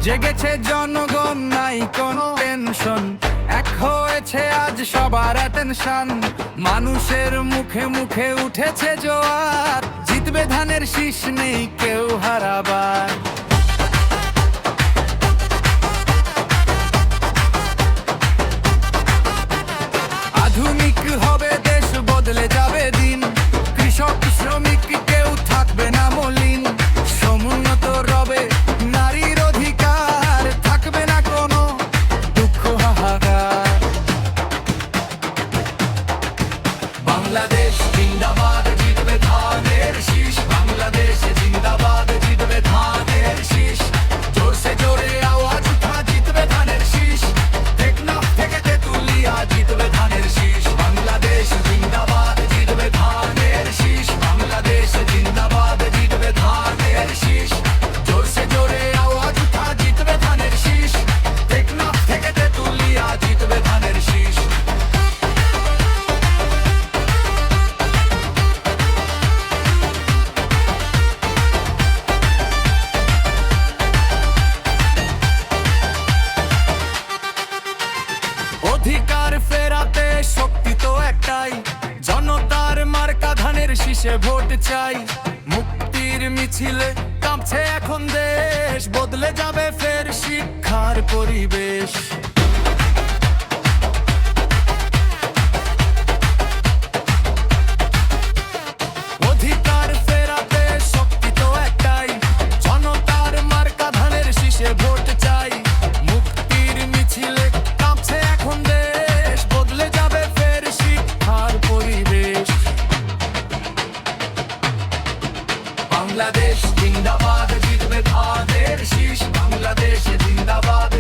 জেগেছে জনগণ, নাই কোন টেনশন, এক হয়েছে আজ সবার অ্যাটেনশন। মানুষের মুখে মুখে উঠেছে জোয়ার, জিতবে ধানের শীষ, নেই কেউ হারাবার। আধুনিক হবে দেশ, বদলে যাবে দিন, কৃষক শ্রমিক কেউ থাকবে না মলিন। সমুন্নত রবে নারীর অধিকার, থাকবে না কোনো দুঃখ হাহাকার। বাংলাদেশ জিন্দাবাদ, জিতবে ধানের শীষ। বাংলাদেশ জিন্দাবাদ, জিতবে ধানের শীষ। জোরসে জোরে আওয়াজ উঠা, জিতবে ধানের শীষ। টেকনাফ থেকে তেতুলিয়া, জিতবে ধানের শীষ। বাংলাদেশ জিন্দাবাদ, জিতবে ধানের শীষ। বাংলাদেশ জিন্দাবাদ, জিতবে ধানের শীষ। জোরসে জোরে আওয়াজ উঠা, জিতবে ধানের শীষ। টেকনাফ থেকে তেতুলিয়া, জিতবে ধানের শীষ। অধিকার ফেরাতে শক্তি তো একটাই, জনতার মার্কা ধানের শীষে ভোট চাই। মুক্তির মিছিলে কাঁপছে এখন দেশ, বদলে যাবে ফের শিক্ষার পরিবেশ। অধিকার ফেরাতে শক্তি তো একটাই, জনতার মার্কা ধানের শীষে ভোট চাই। মুক্তির মিছিলে কাঁপছে এখন দেশ, বদলে যাবে ফের শিক্ষার পরিবেশ। বাংলাদেশ জিন্দাবাদ, জিতবে ধানের শীষ। বাংলাদেশ জিন্দাবাদ,